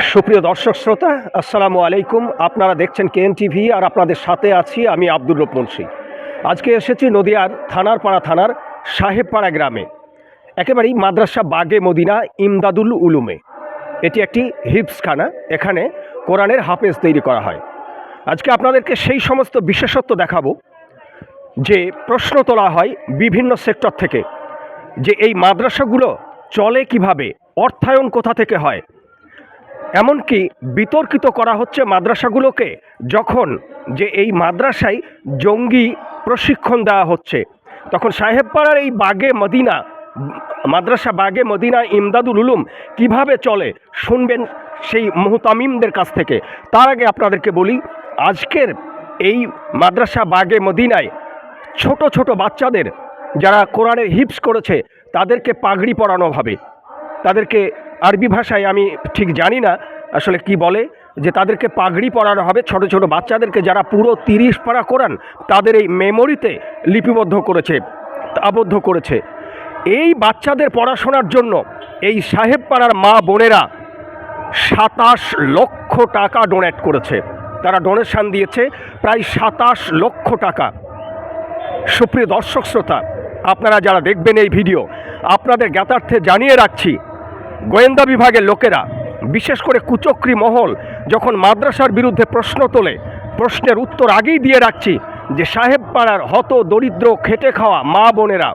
সুপ্রিয় দর্শক শ্রোতা, আসসালামু আলাইকুম। আপনারা দেখছেন কেএন টিভি আর আপনাদের সাথে আছি আমি আব্দুর রব মুন্সি। আজকে এসেছি নদিয়ার থানারপাড়া থানার সাহেবপাড়া গ্রামে, একেবারেই মাদ্রাসা বাগে মদিনা ইমদাদুল উলুমে। এটি একটি হিফজখানা, এখানে কোরআনের হাফেজ তৈরি করা হয়। আজকে আপনাদেরকে সেই সমস্ত বিশেষত্ব দেখাবো যে প্রশ্ন তোলা হয় বিভিন্ন সেক্টর থেকে, যে এই মাদ্রাসাগুলো চলে কিভাবে, অর্থায়ন কোথা থেকে হয়। এমনকি বিতর্কিত করা হচ্ছে মাদ্রাসাগুলোকে, যখন যে এই মাদ্রাসায় জঙ্গি প্রশিক্ষণ দেওয়া হচ্ছে, তখন সাহেবপাড়ার এই বাগে মদিনা মাদ্রাসা বাগে মদিনা ইমদাদুল উলুম কিভাবে চলে শুনবেন সেই মুহতামিমদের কাছ থেকে। তার আগে আপনাদেরকে বলি, আজকের এই মাদ্রাসা বাগে মদিনায় ছোট ছোট বাচ্চাদের যারা কোরআনের হিফজ করেছে তাদেরকে পাগড়ি পরানো হবে। তাদেরকে আরবি ভাষায় আমি ঠিক জানি না আসলে কি বলে, যে তাদেরকে পাগড়ি পরানো হবে। ছোট ছোট বাচ্চাদেরকে যারা পুরো 30 পারা কোরআন তাদের এই মেমোরিতে লিপিবদ্ধ করেছে, আবদ্ধ করেছে। এই বাচ্চাদের পড়াশোনার জন্য এই সাহেবপাড়ার মা বোনেরা 27 লক্ষ টাকা ডোনেট করেছে। তারা ডোনেশন দিয়েছে প্রায় 27 লক্ষ টাকা। সুপ্রিয় দর্শক শ্রোতা, আপনারা যারা দেখবেন এই ভিডিও, আপনাদের জ্ঞাতার্থে জানিয়ে রাখছি, গোয়েন্দা বিভাগের লোকেরা, বিশেষ করে কুচক্রী মহল যখন মাদ্রাসার বিরুদ্ধে প্রশ্ন তোলে, প্রশ্নের উত্তর আগেই দিয়ে রাখছি যে সাহেবপাড়ার হত দরিদ্র খেটে খাওয়া মা বোনেরা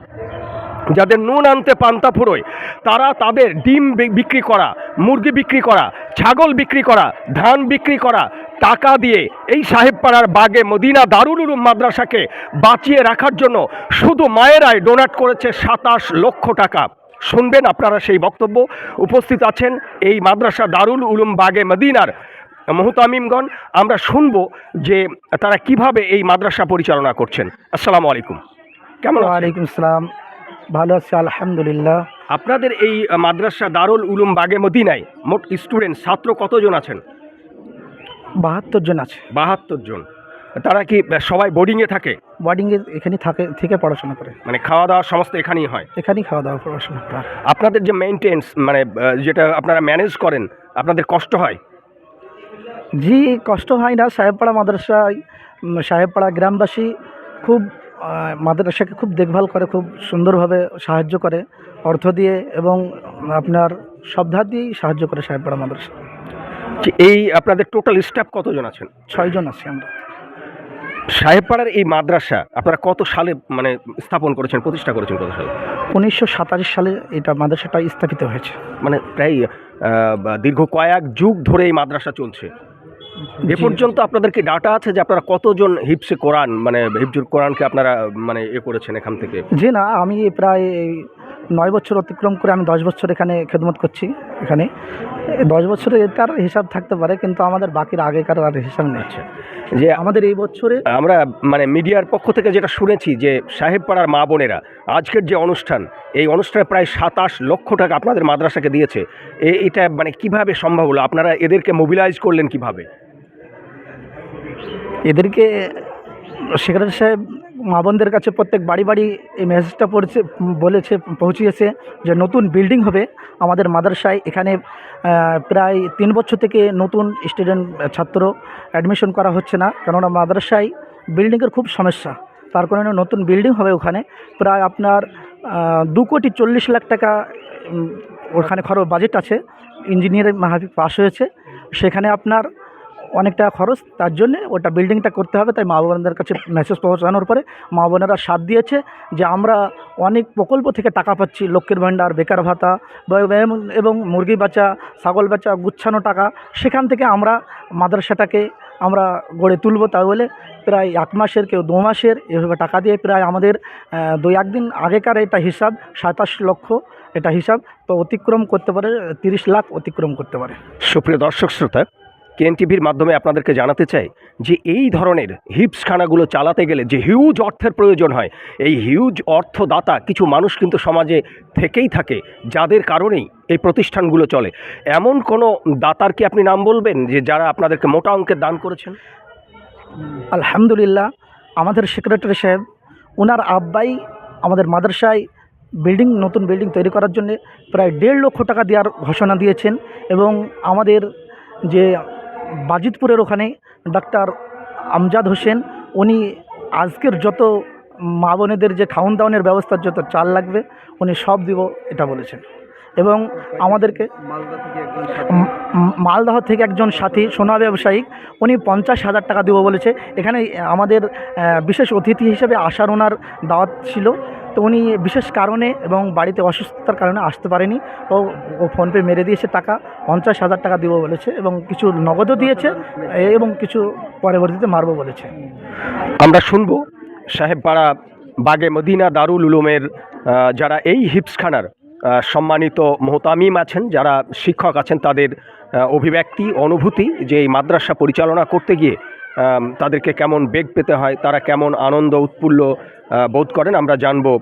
যাদের নুন আনতে পান্তা ফুরোয়, তারা তাদের ডিম বিক্রি করা, মুরগি বিক্রি করা, ছাগল বিক্রি করা, ধান বিক্রি করা টাকা দিয়ে এই সাহেবপাড়ার বাগে মদিনা দারুল উলুম মাদ্রাসাকে বাঁচিয়ে রাখার জন্য শুধু মায়েরাই ডোনেট করেছে 27 লক্ষ টাকা। শুনবেন আপনারা সেই বক্তব্য। উপস্থিত আছেন এই মাদ্রাসা দারুল উলুম বাগে মদিনার মুহতামিমগণ। আমরা শুনবো যে তারা কিভাবে এই মাদ্রাসা পরিচালনা করছেন। আসসালামু আলাইকুম, কেমন? ওয়ালাইকুম আসসালাম, ভালো আছি আলহামদুলিল্লাহ। আপনাদের এই মাদ্রাসা দারুল উলুম বাগে মদিনায় মোট স্টুডেন্ট ছাত্র কতজন আছেন? 72 জন আছে। 72 জন। তারা কি সবাই বোর্ডিংয়ে থাকে? বোর্ডিংয়ে এখানে থেকে পড়াশোনা করে, মানে খাওয়া দাওয়া সমস্ত এখানেই হয়? এখানেই খাওয়া দাওয়া পড়াশোনা করে। আপনাদের যে মেনটেন্স মানে যেটা আপনারা ম্যানেজ করেন, আপনাদের কষ্ট হয়? জি, কষ্ট হয় না। সাহেবপাড়া মাদ্রাসায় সাহেবপাড়া গ্রামবাসী খুব মাদ্রাসাকে খুব দেখভাল করে, খুব সুন্দরভাবে সাহায্য করে, অর্থ দিয়ে এবং আপনার সব ধার দিয়েই সাহায্য করে সাহেবপাড়া মাদ্রাসা। এই আপনাদের টোটাল স্টাফ কতজন আছেন? 6 জন আছি আমরা। সাহেবপাড়ার এই মাদ্রাসা আপনারা কত সালে মানে স্থাপন করেছেন, প্রতিষ্ঠা করেছেন কত সালে? 1927 সালে এটা মাদ্রাসাটা স্থাপিত হয়েছে। মানে প্রায় দীর্ঘ কয়েক যুগ ধরে এই মাদ্রাসা চলছে। এ পর্যন্ত আপনাদের কি ডাটা আছে যে আপনারা কতজন হিফজে কোরআন মানে হিফজুল কোরআনকে আপনারা মানে করেছেন এখান থেকে? জি না, আমি প্রায় 9 বছর অতিক্রম করে আমি 10 বছর এখানে খেদমত করছি। এখানে 10 বছরে তার হিসাব থাকতে পারে, কিন্তু আমাদের বাকির আগেকার আর হিসাব নেই। যে আমাদের এই বছরে আমরা মানে মিডিয়ার পক্ষ থেকে যেটা শুনেছি যে সাহেবপাড়ার মা বোনেরা আজকের যে অনুষ্ঠান, এই অনুষ্ঠানে প্রায় 27 লক্ষ টাকা আপনাদের মাদ্রাসাকে দিয়েছে। এটা মানে কিভাবে সম্ভব হলো? আপনারা এদেরকে মোবিলাইজ করলেন কিভাবে? এদেরকে সেক্রেটারি সাহেব মা বোনদের কাছে প্রত্যেক বাড়ি বাড়ি এই মেসেজটা পৌঁছিয়েছে যে নতুন বিল্ডিং হবে আমাদের মাদ্রাসায়। এখানে প্রায় 3 বছর থেকে নতুন স্টুডেন্ট ছাত্র অ্যাডমিশন করা হচ্ছে না, কেননা মাদ্রাসায় বিল্ডিংয়ের খুব সমস্যা। তার কারণে নতুন বিল্ডিং হবে ওখানে। প্রায় আপনার 2,40,00,000 টাকা ওখানে খরচ বাজেট আছে। ইঞ্জিনিয়ারিং মাহফিল পাস হয়েছে, সেখানে আপনার অনেকটা খরচ, তার জন্যে ওটা বিল্ডিংটা করতে হবে। তাই মা বোনদের কাছে মেসেজ পৌঁছানোর পরে মা বোনেরা সাথ দিয়েছে যে আমরা অনেক প্রকল্প থেকে টাকা পাচ্ছি, লক্ষ্মীর ভাণ্ডার, বেকার ভাতা এবং মুরগি বাচ্চা, ছাগল বাচ্চা, গুচ্ছানো টাকা, সেখান থেকে আমরা মাদ্রাসাটাকে আমরা গড়ে তুলব। তাই বলে প্রায় 1 মাসের, কেউ 2 মাসের এভাবে টাকা দিয়ে প্রায় আমাদের 2-1 দিন আগেকার এটা হিসাব 27 লক্ষ এটা হিসাব তো অতিক্রম করতে পারে, 30 লাখ অতিক্রম করতে পারে। সুপ্রিয় দর্শক শ্রোতা, কেএন টিভির মাধ্যমে আপনাদেরকে জানাতে চাই যে এই ধরনের হিফজখানাগুলো চালাতে গেলে যে হিউজ অর্থের প্রয়োজন হয়, এই হিউজ অর্থদাতা কিছু মানুষ কিন্তু সমাজে থেকেই থাকে, যাদের কারণেই এই প্রতিষ্ঠানগুলো চলে। এমন কোনো দাতার কি আপনি নাম বলবেন যে যারা আপনাদেরকে মোটা অঙ্কের দান করেছেন? আলহামদুলিল্লাহ, আমাদের সেক্রেটারি সাহেব, ওনার আব্বাই আমাদের মাদ্রাসায় নতুন বিল্ডিং তৈরি করার জন্য প্রায় 1.5 লক্ষ টাকা দেওয়ার ঘোষণা দিয়েছেন। এবং আমাদের যে বাজিতপুরের ওখানে ডাক্তার আমজাদ হোসেন উনি আজকের যত মা বোনেদের যে খাওন দাওয়ানের ব্যবস্থার যত চাল লাগবে উনি সব দিব এটা বলেছেন। এবং আমাদেরকে মালদহ থেকে একজন সাথী সোনা ব্যবসায়িক উনি 50,000 টাকা দেবো বলেছে। এখানে আমাদের বিশেষ অতিথি হিসেবে আসার ওনার দাওয়াত ছিল, তো উনি বিশেষ কারণে এবং বাড়িতে অসুস্থতার কারণে আসতে পারেনি, তো ও ফোনপে মেরে দিয়েছে টাকা 50,000 টাকা দেবো বলেছে এবং কিছু নগদও দিয়েছে এবং কিছু পরবর্তীতে মারবো বলেছে। আমরা শুনব সাহেবপাড়া বাগে মদিনা দারুল উলুমের যারা এই হিপসখানার সম্মানিত মোহতামিম আছেন, যারা শিক্ষক আছেন, তাদের অভিব্যক্তি অনুভূতি যে এই মাদ্রাসা পরিচালনা করতে গিয়ে তাদেরকে কেমন বেগ পেতে হয়, তারা কেমন আনন্দ উৎফুল্ল বোধ করেন, আমরা জানবো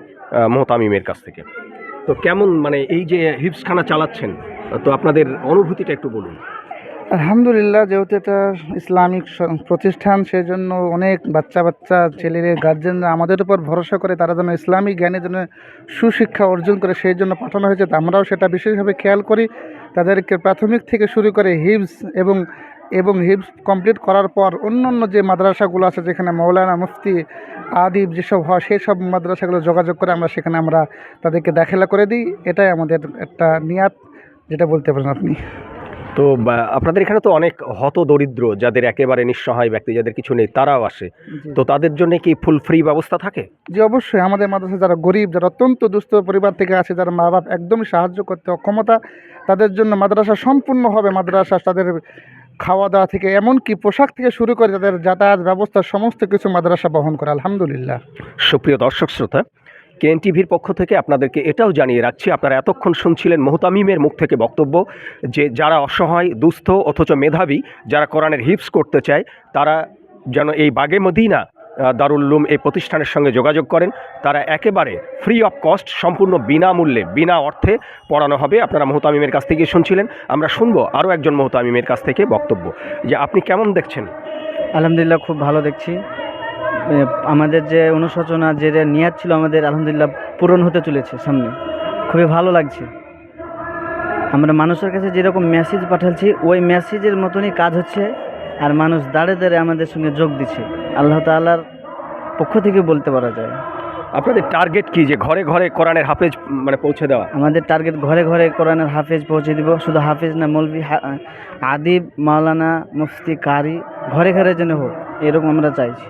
মোহতামিমের কাছ থেকে। তো কেমন মানে এই যে হিপসখানা চালাচ্ছেন, তো আপনাদের অনুভূতিটা একটু বলুন। আলহামদুলিল্লাহ, যেহেতু এটা ইসলামিক প্রতিষ্ঠান, সেজন্য অনেক বাচ্চা ছেলেরা গার্জেনরা আমাদের উপর ভরসা করে, তারা যেন ইসলামিক জ্ঞানের জন্য সুশিক্ষা অর্জন করে সেই জন্য পাঠানো হয়েছে। আমরাও সেটা বিশেষভাবে খেয়াল করি। তাদেরকে প্রাথমিক থেকে শুরু করে হিফজ এবং হিফজ কমপ্লিট করার পর অন্য যে মাদ্রাসাগুলো আছে যেখানে মৌলানা মুফতি আদিব যেসব হয় সেই সব মাদ্রাসাগুলো যোগাযোগ করে আমরা তাদেরকে দাখিলা করে দিই। এটাই আমাদের একটা নিয়াত, যেটা বলতে পারেন আপনি। তো আপনাদের এখানে তো অনেক হত দরিদ্র, যাদের একেবারে নিঃসহায় ব্যক্তি, যাদের কিছু নেই, তারাও আসে, তো তাদের জন্য কি ফুল ফ্রি ব্যবস্থা থাকে? জি অবশ্যই, আমাদের মাদ্রাসা যারা গরিব, যারা অত্যন্ত দুস্থ পরিবার থেকে আসে, যারা মা বাপ একদমই সাহায্য করতে অক্ষমতা, তাদের জন্য মাদ্রাসা সম্পূর্ণভাবে মাদ্রাসা তাদের খাওয়া দাওয়া থেকে এমনকি পোশাক থেকে শুরু করে তাদের যাতায়াত ব্যবস্থা সমস্ত কিছু মাদ্রাসা বহন করে আলহামদুলিল্লাহ। সুপ্রিয় দর্শক শ্রোতা, কেএন টিভির পক্ষ থেকে আপনাদেরকে এটাও জানিয়ে রাখছি, আপনারা এতক্ষণ শুনছিলেন মোহতামিমের মুখ থেকে বক্তব্য যে যারা অসহায় দুস্থ অথচ মেধাবী, যারা কোরআনের হিফজ করতে চায়, তারা যেন এই বাগে মদিনা দারুল উলুম এই প্রতিষ্ঠানের সঙ্গে যোগাযোগ করেন। তারা একেবারে ফ্রি অফ কস্ট, সম্পূর্ণ বিনামূল্যে বিনা অর্থে পড়ানো হবে। আপনারা মোহতামিমের কাছ থেকে শুনছিলেন, আমরা শুনবো আরও একজন মোহতামিমের কাছ থেকে বক্তব্য, যে আপনি কেমন দেখছেন? আলহামদুলিল্লাহ, খুব ভালো দেখছি। আমাদের যে অনুশোচনা, যে নিয়াত ছিল আমাদের, আলহামদুলিল্লাহ পূরণ হতে চলেছে সামনে। খুবই ভালো লাগছে। আমরা মানুষের কাছে যেরকম মেসেজ পাঠাচ্ছি ওই মেসেজের মতনই কাজ হচ্ছে, আর মানুষ দাঁড়ে দাঁড়ে আমাদের সঙ্গে যোগ দিচ্ছে। আল্লাহ তাআলার পক্ষ থেকে বলতে পারা যায়। আপনাদের টার্গেট কি, যে ঘরে ঘরে কোরআনের হাফেজ মানে পৌঁছে দেওয়া? আমাদের টার্গেট ঘরে ঘরে কোরআনের হাফেজ পৌঁছে দিব। শুধু হাফেজ না, মৌলভী, আদিব, মাওলানা, মুফতি, কারি ঘরে ঘরে যেন হোক, এরকম আমরা চাইছি।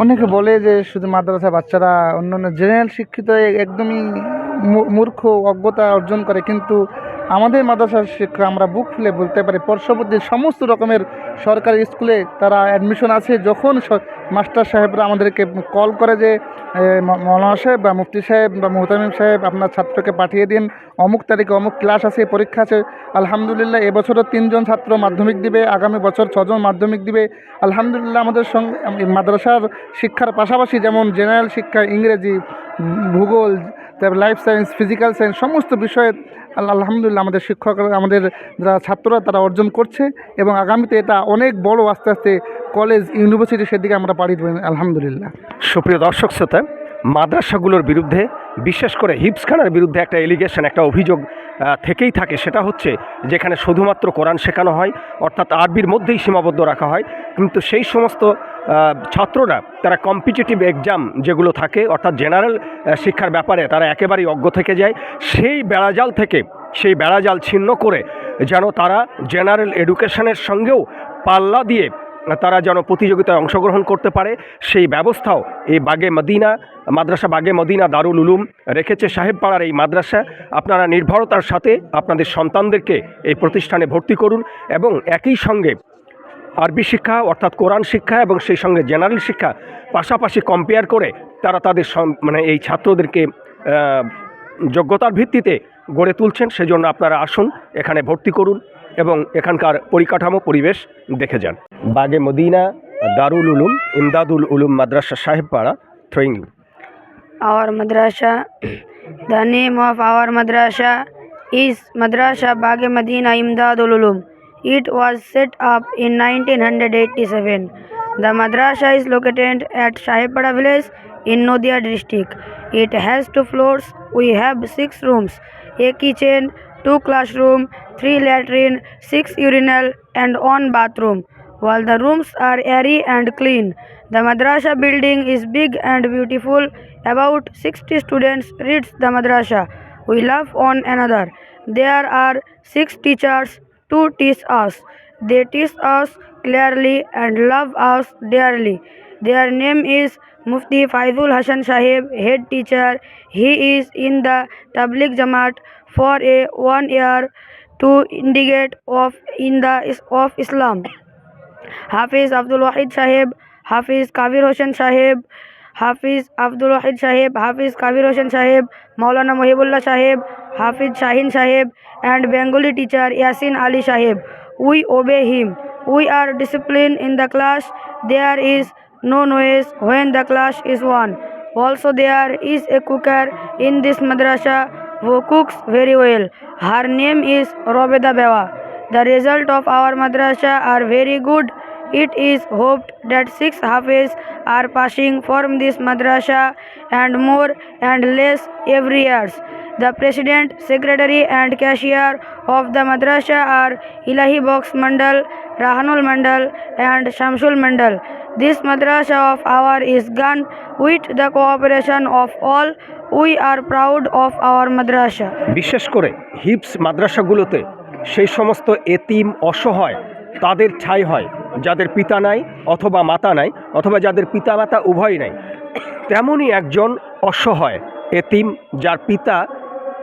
অনেকে বলে যে শুধু মাদ্রাসা বাচ্চারা অন্যান্য জেনারেল শিক্ষিত একদমই মূর্খ অজ্ঞতা অর্জন করে, কিন্তু আমাদের মাদ্রাসার শিক্ষা আমরা বুক খুলে বলতে পারি পার্শ্ববর্তী সমস্ত রকমের সরকারি স্কুলে তারা অ্যাডমিশন আছে। যখন মাস্টার সাহেবরা আমাদেরকে কল করে যে মৌলানা সাহেব বা মুফতি সাহেব বা মোহতামিম সাহেব, আপনার ছাত্রকে পাঠিয়ে দিন, অমুক তারিখে অমুক ক্লাস আছে, পরীক্ষা আছে। আলহামদুলিল্লাহ এবছরও 3 জন ছাত্র মাধ্যমিক দিবে, আগামী বছর 6 জন মাধ্যমিক দিবে। আলহামদুলিল্লাহ আমাদের সঙ্গে মাদ্রাসার শিক্ষার পাশাপাশি যেমন জেনারেল শিক্ষা, ইংরেজি, ভূগোল, তারপর লাইফ সায়েন্স, ফিজিক্যাল সায়েন্স সমস্ত বিষয়ে আলহামদুলিল্লাহ আমাদের শিক্ষকরা, আমাদের যারা ছাত্ররা তারা অর্জন করছে, এবং আগামীতে এটা অনেক বড় আস্তে আস্তে কলেজ, ইউনিভার্সিটি সেদিকে আমরা পাড়ি দেব আলহামদুলিল্লাহ। সুপ্রিয় দর্শক শ্রোতা, মাদ্রাসাগুলোর বিরুদ্ধে, বিশেষ করে হিপসখানার বিরুদ্ধে একটা এলিগেশন, একটা অভিযোগ থেকেই থাকে। সেটা হচ্ছে যেখানে শুধুমাত্র কোরআন শেখানো হয়, অর্থাৎ আরবির মধ্যেই সীমাবদ্ধ রাখা হয়, কিন্তু সেই সমস্ত ছাত্ররা তারা কম্পিটিটিভ এক্সাম যেগুলো থাকে, অর্থাৎ জেনারেল শিক্ষার ব্যাপারে তারা একেবারেই অজ্ঞ থেকে যায়। সেই বেড়াজাল ছিন্ন করে যেন তারা জেনারেল এডুকেশনের সঙ্গেও পাল্লা দিয়ে তারা যেন প্রতিযোগিতায় অংশগ্রহণ করতে পারে, সেই ব্যবস্থাও এই মাদ্রাসা বাগে মদিনা দারুল উলুম রেখেছে। সাহেবপাড়ার এই মাদ্রাসা, আপনারা নির্ভরতার সাথে আপনাদের সন্তানদেরকে এই প্রতিষ্ঠানে ভর্তি করুন, এবং একই সঙ্গে আরবি শিক্ষা অর্থাৎ কোরআন শিক্ষা এবং সেই সঙ্গে জেনারেল শিক্ষা পাশাপাশি কম্পেয়ার করে তারা তাদের মানে এই ছাত্রদেরকে যোগ্যতার ভিত্তিতে গড়ে তুলছেন। সেজন্য আপনারা আসুন, এখানে ভর্তি করুন এবং এখানকার পরিকাঠামো পরিবেশ দেখে যান। Baghe Madina Darul Uloom Imdadul Uloom madrasa Sahebpara, throwing you. Our madrasa, the name of our madrasa is Madrasa Bage Madina Imdadul Ulum. It was set up in 1987. The madrasa is located at Sahipada village in Nadia district. It has 2 floors. We have 6 rooms, a kitchen, 2 classroom, 3 latrine, 6 urinal and 1 bathroom. While the rooms are airy and clean, the madrasa building is big and beautiful. About 60 students reads the madrasa. We love one another. There are 6 teachers to teach us. They teach us clearly and love us dearly. Their name is Mufti Faizul Hasan Sahib, head teacher. He is in the Tabligh Jamaat for a 1 year to indicate of Islam. Hafiz Abdul Wahid Sahib, Hafiz Kabir Hossain Sahib, Hafiz Abdul Wahid Sahib, Hafiz Kabir Hossain Sahib, Maulana Mohibullah Sahib, Hafiz Shahin Sahib, and Bengali teacher Yasin Ali Sahib. We obey him. We are disciplined in the class. There is no noise when the class is on. Also, there is a cooker in this madrasa who cooks very well. Her name is Robeda Bewa. The result of our madrasa are very good. It is hoped that 6 Hafiz are passing from this madrasa and more and less every year. The president, secretary and cashier of the madrasa are Ilahi Box Mandal, Rahanul Mandal and Shamsul Mandal. This madrasa of our is gone with the cooperation of all. We are proud of our madrasa. বিশেষ করে হিপস মাদ্রাসাগুলোতে সেই সমস্ত এতিম অসহায় তাদের ঠাঁই হয় যাদের পিতা নাই অথবা মাতা নাই অথবা যাদের পিতা মাতা উভয় নাই। তেমনই একজন অসহায় এতিম যার পিতা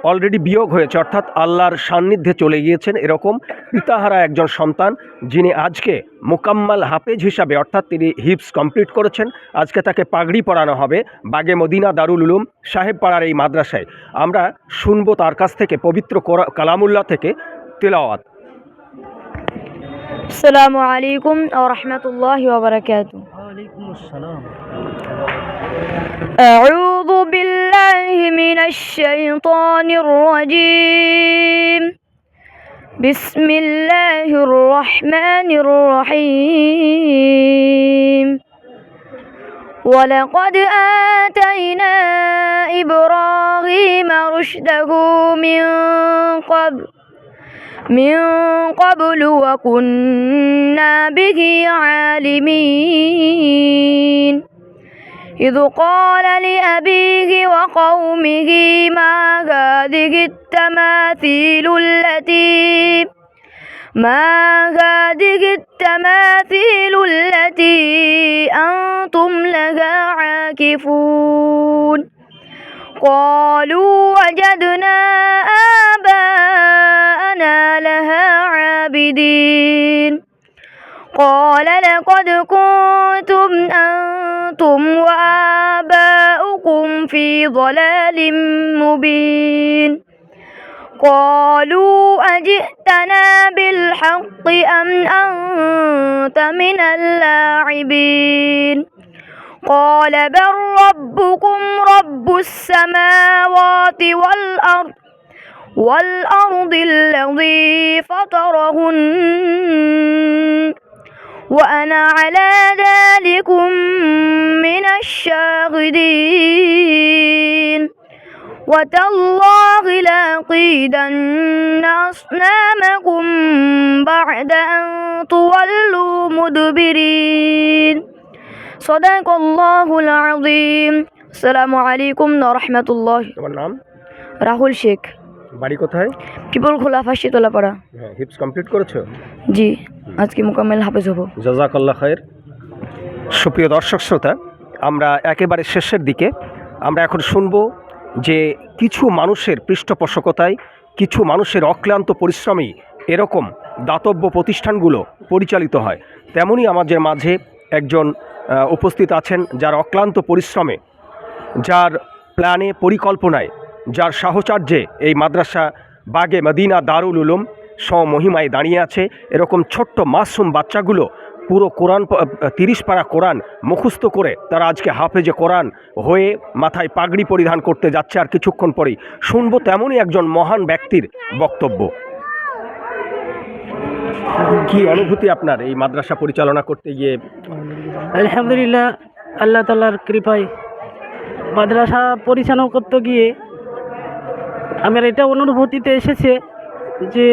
অলরেডি বিয়োগ হয়েছে অর্থাৎ আল্লাহর সান্নিধ্যে চলে গিয়েছেন, এরকম পিতাহারা একজন সন্তান যিনি আজকে মুকাম্মাল হাফেজ হিসাবে অর্থাৎ তিনি হিপস কমপ্লিট করেছেন। আজকে তাকে পাগড়ি পরানো হবে বাগে মদিনা দারুল উলুম সাহেব পাড়ার এই মাদ্রাসায়। আমরা শুনবো তার কাছ থেকে পবিত্র কালামুল্লাহ থেকে তেলাওয়াত। Assalamu alaikum wa rahmatullahi wa barakatuh. أعوذ بالله من الشيطان الرجيم. بسم الله الرحمن الرحيم. ولقد آتينا إبراهيم رشده من قبل وكنا به عالمين. إذ قال لأبيه وقومه ما هذه التماثيل التي أنتم لها عاكفون. قالوا وجدنا آباءنا لها عابدين. قال لقد كنتم أنتم وآباؤكم في ضلال مبين. قالوا أجئتنا بالحق أم أنت من اللاعبين. قال بل ربكم رب السماوات والأرض الذي فطرهن وأنا على ذلكم من الشاهدين. وتالله لأكيدن أصنامكم بعد أن تولوا مدبرين. صدق الله العظيم. السلام عليكم ورحمة الله. তোমার নাম? রাহুল শেখ, বাড়ি কোথায়? পিপল খোলা ফাঁসি তোলাপাড়া। হ্যাঁ, হিপস কমপ্লিট করেছো? জি, আজকে মোকাম্মেল হাফেজ হব। জাজাকাল্লাহ খায়ের। সুপ্রিয় দর্শক শ্রোতা, আমরা একেবারে শেষের দিকে। আমরা এখন শুনবো যে কিছু মানুষের পৃষ্ঠপোষকতায়, কিছু মানুষের অক্লান্ত পরিশ্রমেই এরকম দাতব্য প্রতিষ্ঠানগুলো পরিচালিত হয়। তেমনই আমাদের মাঝে একজন উপস্থিত আছেন যার অক্লান্ত পরিশ্রমে, যার প্ল্যানে, পরিকল্পনায়, যার সাহচর্যে এই মাদ্রাসা বাগে মদিনা দারুল উলুম স্বমহিমায় দাঁড়িয়ে আছে। এরকম ছোট্ট মাসুম বাচ্চাগুলো পুরো কোরআন 30 পারা কোরআন মুখস্থ করে তারা আজকে হাফেজে কোরআন হয়ে মাথায় পাগড়ি পরিধান করতে যাচ্ছে। আর কিছুক্ষণ পরেই শুনবো তেমনই একজন মহান ব্যক্তির বক্তব্য। কি অনুভূতি আপনার এই মাদ্রাসা পরিচালনা করতে গিয়ে? আলহামদুলিল্লাহ, আল্লাহ তাআলার কৃপায় মাদ্রাসা পরিচালনা করতে গিয়ে আমার এটা অনুভূতিতে এসেছে যে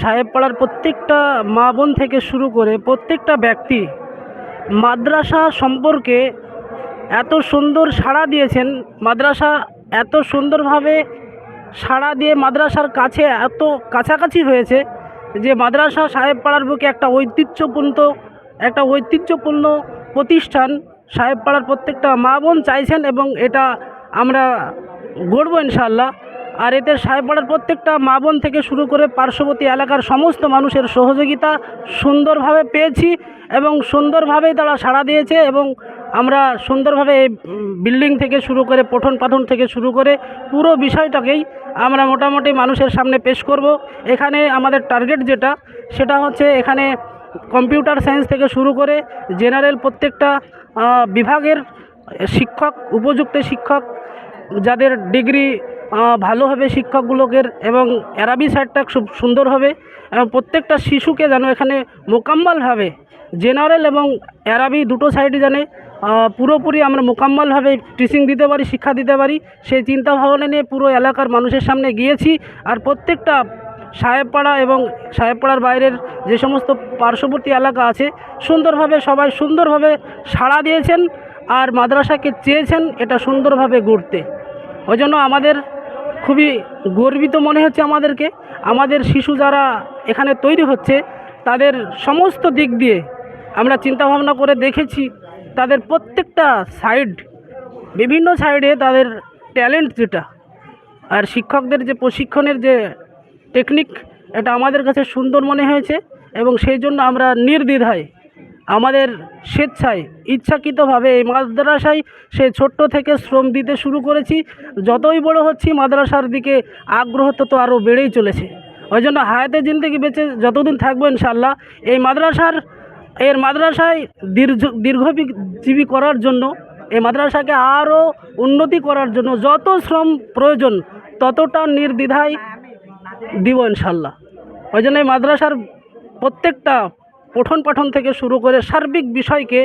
সাহেবপাড়ার প্রত্যেকটা মা বোন থেকে শুরু করে প্রত্যেকটা ব্যক্তি মাদ্রাসা সম্পর্কে এত সুন্দর সাড়া দিয়েছেন, মাদ্রাসা এত সুন্দরভাবে সাড়া দিয়ে মাদ্রাসার কাছে এত কাছাকাছি হয়েছে যে মাদ্রাসা সাহেবপাড়ার বুকে একটা ঐতিহ্যপূর্ণ প্রতিষ্ঠান সাহেবপাড়ার প্রত্যেকটা মা বোন চাইছেন এবং এটা আমরা গড়ব ইনশাআল্লাহ। আর এতে সাহেবপাড়ার প্রত্যেকটা মা বোন থেকে শুরু করে পার্শ্ববর্তী এলাকার সমস্ত মানুষের সহযোগিতা সুন্দরভাবে পেয়েছি এবং সুন্দরভাবেই তারা সাড়া দিয়েছে এবং আমরা সুন্দরভাবে এই বিল্ডিং থেকে শুরু করে পঠন পাঠন থেকে শুরু করে পুরো বিষয়টাকেই আমরা মোটামুটি মানুষের সামনে পেশ করব। এখানে আমাদের টার্গেট যেটা সেটা হচ্ছে এখানে কম্পিউটার সায়েন্স থেকে শুরু করে জেনারেল প্রত্যেকটা বিভাগের শিক্ষক, উপযুক্ত শিক্ষক যাদের ডিগ্রি ভালো হবে শিক্ষকগুলোকে, এবং অ্যারাবি সাইডটা খুব সুন্দর হবে এবং প্রত্যেকটা শিশুকে যেন এখানে মোকাম্মলভাবে জেনারেল এবং অ্যারাবি দুটো সাইডই জানে পুরোপুরি আমরা মোকাম্মলভাবে টিচিং দিতে পারি, শিক্ষা দিতে পারি, সেই চিন্তা ভাবনা নিয়ে পুরো এলাকার মানুষের সামনে গিয়েছি। আর প্রত্যেকটা সাহেবপাড়া এবং সাহেবপাড়ার বাইরের যে সমস্ত পার্শ্ববর্তী এলাকা আছে সবাই সুন্দরভাবে সাড়া দিয়েছেন আর মাদ্রাসাকে চেয়েছেন এটা সুন্দরভাবে গড়তে। ওই জন্য আমাদের খুবই গর্বিত মনে হচ্ছে আমাদেরকে। আমাদের শিশু যারা এখানে তৈরি হচ্ছে তাদের সমস্ত দিক দিয়ে আমরা চিন্তাভাবনা করে দেখেছি, তাদের প্রত্যেকটা বিভিন্ন সাইডে তাদের ট্যালেন্ট যেটা, আর শিক্ষকদের যে প্রশিক্ষণের যে টেকনিক, এটা আমাদের কাছে সুন্দর মনে হয়েছে এবং সেই জন্য আমরা নির্দ্বিধায় আমাদের স্বেচ্ছায় ইচ্ছাকৃতভাবে এই মাদ্রাসায় সেই ছোট্ট থেকে শ্রম দিতে শুরু করেছি। যতই বড় হচ্ছি মাদ্রাসার দিকে আগ্রহ তত আরও বেড়েই চলেছে। ওই জন্য হায়াতে জিন্দেগি বেঁচে যতদিন থাকবো ইনশাআল্লাহ এই মাদ্রাসায় দীর্ঘজীবী করার জন্য, এই মাদ্রাসাকে আরও উন্নতি করার জন্য যত শ্রম প্রয়োজন ততটা নির্দ্বিধায় দিব ইনশাআল্লাহ। ওই জন্য এই মাদ্রাসার প্রত্যেকটা পঠন পাঠন থেকে শুরু করে সার্বিক বিষয়কে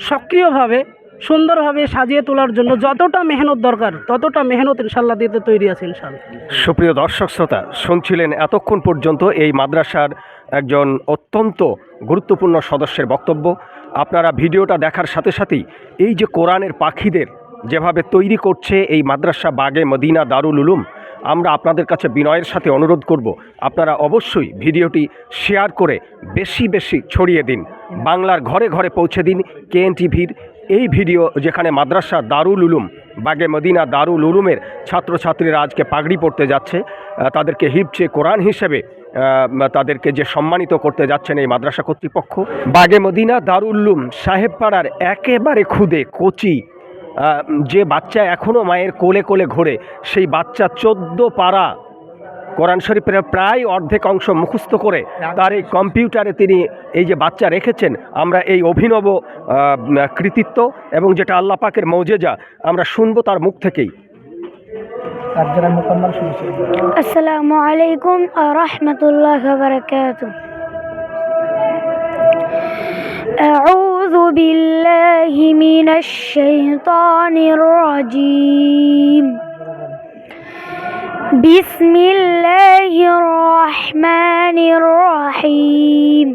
সক্রিয়ভাবে সুন্দরভাবে সাজিয়ে তোলার জন্য যতটা মেহনত দরকার ততটা মেহনত ইনশাআল্লাহ দিতে তৈরি আছে ইনশাআল্লাহ। সুপ্রিয় দর্শক শ্রোতা, শুনছিলেন এতক্ষণ পর্যন্ত এই মাদ্রাসার একজন অত্যন্ত গুরুত্বপূর্ণ সদস্যের বক্তব্য। আপনারা ভিডিওটা দেখার সাথে সাথেই এই যে কোরআনের পাখিদের যেভাবে তৈরি করছে এই মাদ্রাসা বাগে মদিনা দারুল উলুম, আমরা আপনাদের কাছে বিনয়ের সাথে অনুরোধ করব আপনারা অবশ্যই ভিডিওটি শেয়ার করে বেশি বেশি ছড়িয়ে দিন, বাংলার ঘরে ঘরে পৌঁছে দিন। KN-TVর এই ভিডিও যেখানে মাদ্রাসা দারুল উলুম বাগে মদিনা দারুল উলুমের ছাত্রছাত্রীরা আজকে পাগড়ি পড়তে যাচ্ছে, তাদেরকে হিফজে কোরআন হিসেবে তাদেরকে যে সম্মানিত করতে যাচ্ছেন এই মাদ্রাসা কর্তৃপক্ষ। বাগে মদিনা দারুল উলুম সাহেবপাড়ার একেবারে খুদে কচি যে বাচ্চা এখনও মায়ের কোলে কোলে ঘোরে, সেই বাচ্চা 14 পারা কোরআন শরীফের প্রায় অর্ধেক অংশ মুখস্থ করে তার এই কম্পিউটারে তিনি এই যে বাচ্চা রেখেছেন, আমরা এই অভিনব কৃতিত্ব এবং যেটা আল্লাহ পাকের মৌজেজা আমরা শুনবো তার মুখ থেকেই। अस्सलामु अलैकुम व रहमतुल्लाहि व बरकातुहू। أعوذ بالله من الشيطان الرجيم. بسم الله الرحمن الرحيم.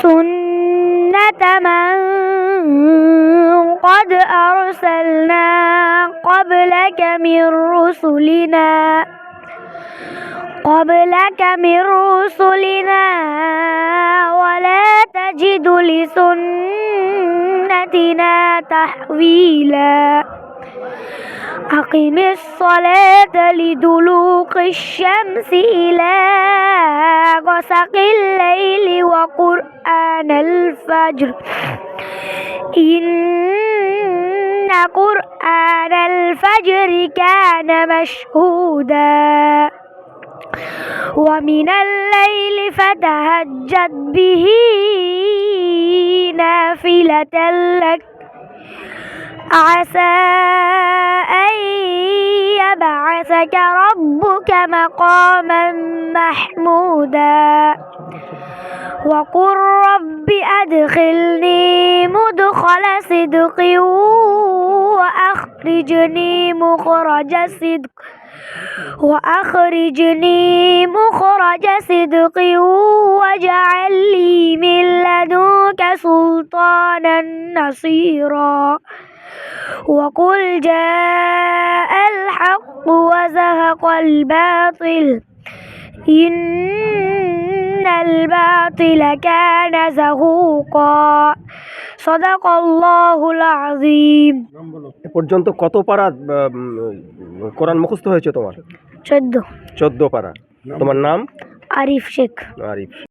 سنة من قد أرسلنا قبلك من رسلنا ولا تجد لسنتنا تحويلا. أقم الصلاة لدلوق الشمس إلى غسق الليل وقرآن الفجر إن قرآن الفجر كان مشهودا. ومن الليل فتهجد به نافلة لك عسى أن يبعثك ربك مقاما محمودا. وقل رب أدخلني مدخل صدق وأخرجني مخرج صدق وأخرجني مخرج صدق واجعل لي من لدنك سلطانا نصيرا وقل جاء الحق وزهق الباطل إن الباطل كان زهوقا صدق الله العظيم এ পর্যন্ত কত পারা কোরআন মুখস্থ হয়েছে তোমার? 14 14 পারা। তোমার নাম? আরিফ শেখ। আরিফ।